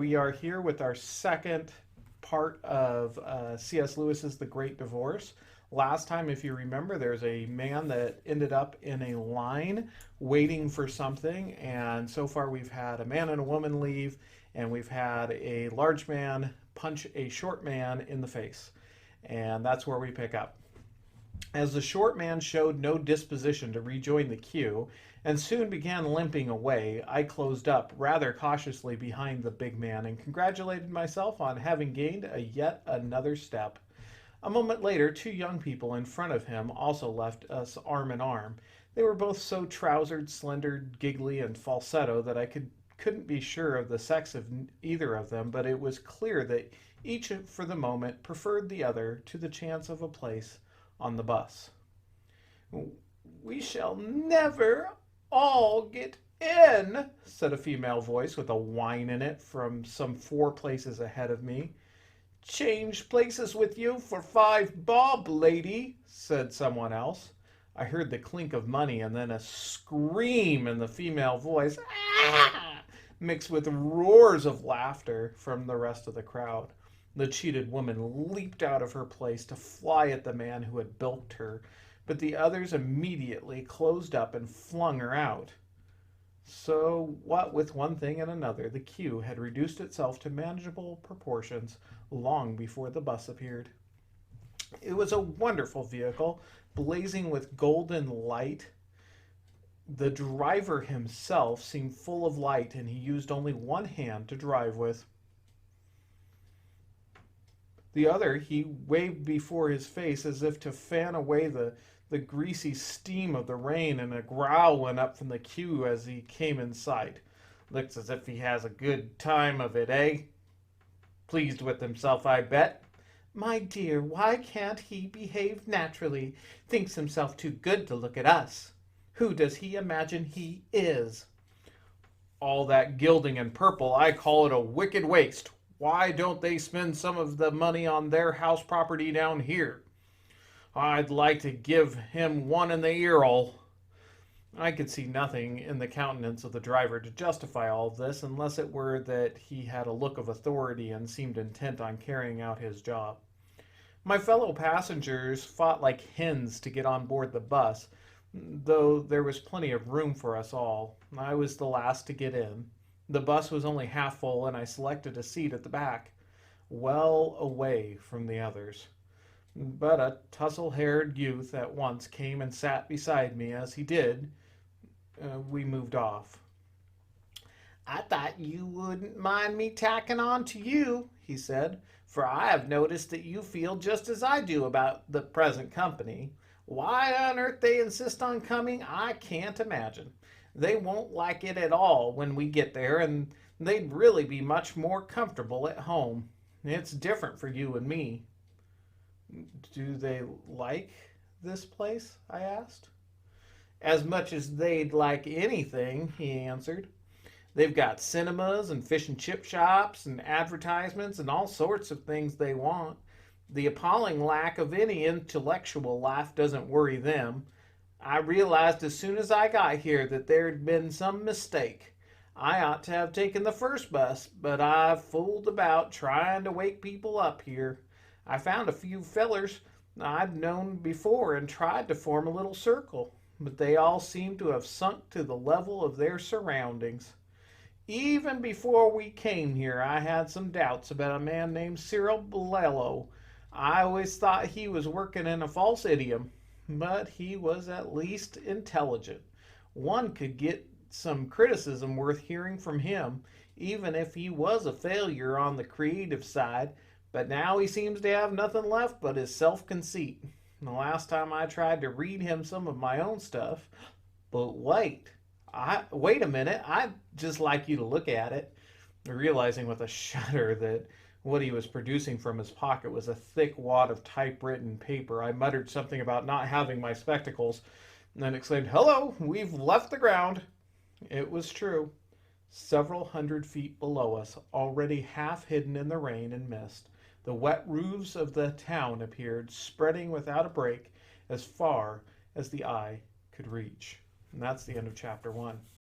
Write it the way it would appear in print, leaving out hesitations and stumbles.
We are here with our second part of C.S. Lewis's The Great Divorce. Last time, if you remember, there's a man that ended up in a line waiting for something, and so far we've had a man and a woman leave, and we've had a large man punch a short man in the face. And that's where we pick up. As the short man showed no disposition to rejoin the queue and soon began limping away, I closed up rather cautiously behind the big man and congratulated myself on having gained yet another step. A moment later, two young people in front of him also left us arm in arm. They were both so trousered, slender, giggly, and falsetto that I couldn't be sure of the sex of either of them, but it was clear that each for the moment preferred the other to the chance of a place on the bus. "We shall never all get in," said a female voice with a whine in it from some 4 places ahead of me. "Change places with you for 5 bob, lady," said someone else. I heard the clink of money and then a scream in the female voice, "Ah!" mixed with roars of laughter from the rest of the crowd. The cheated woman leaped out of her place to fly at the man who had bilked her, but the others immediately closed up and flung her out. So, what with one thing and another, the queue had reduced itself to manageable proportions long before the bus appeared. It was a wonderful vehicle, blazing with golden light. The driver himself seemed full of light, and he used only one hand to drive with. The other he waved before his face as if to fan away the greasy steam of the rain, and a growl went up from the queue as he came in sight. "Looks as if he has a good time of it, eh? Pleased with himself, I bet." "My dear, why can't he behave naturally? Thinks himself too good to look at us. Who does he imagine he is?" "All that gilding and purple, I call it a wicked waste. Why don't they spend some of the money on their house property down here? I'd like to give him one in the ear'll." I could see nothing in the countenance of the driver to justify all of this, unless it were that he had a look of authority and seemed intent on carrying out his job. My fellow passengers fought like hens to get on board the bus, though there was plenty of room for us all. I was the last to get in. The bus was only half full, and I selected a seat at the back, well away from the others. But a tussle-haired youth at once came and sat beside me. As he did, we moved off. "I thought you wouldn't mind me tacking on to you," he said, "for I have noticed that you feel just as I do about the present company. Why on earth they insist on coming, I can't imagine. They won't like it at all when we get there, and they'd really be much more comfortable at home. It's different for you and me." "Do they like this place?" I asked. "As much as they'd like anything," he answered. "They've got cinemas and fish and chip shops and advertisements and all sorts of things they want. The appalling lack of any intellectual life doesn't worry them. I realized as soon as I got here that there'd been some mistake. I ought to have taken the first bus, but I fooled about trying to wake people up here. I found a few fellers I'd known before and tried to form a little circle, but they all seemed to have sunk to the level of their surroundings. Even before we came here, I had some doubts about a man named Cyril Belello. I always thought he was working in a false idiom, but he was at least intelligent. One could get some criticism worth hearing from him, even if he was a failure on the creative side. But now he seems to have nothing left but his self-conceit. The last time I tried to read him some of my own stuff. But wait a minute, I'd just like you to look at it." Realizing with a shudder that what he was producing from his pocket was a thick wad of typewritten paper, I muttered something about not having my spectacles, and then exclaimed, "Hello, we've left the ground." It was true. Several hundred feet below us, already half hidden in the rain and mist, the wet roofs of the town appeared, spreading without a break as far as the eye could reach. And that's the end of chapter 1.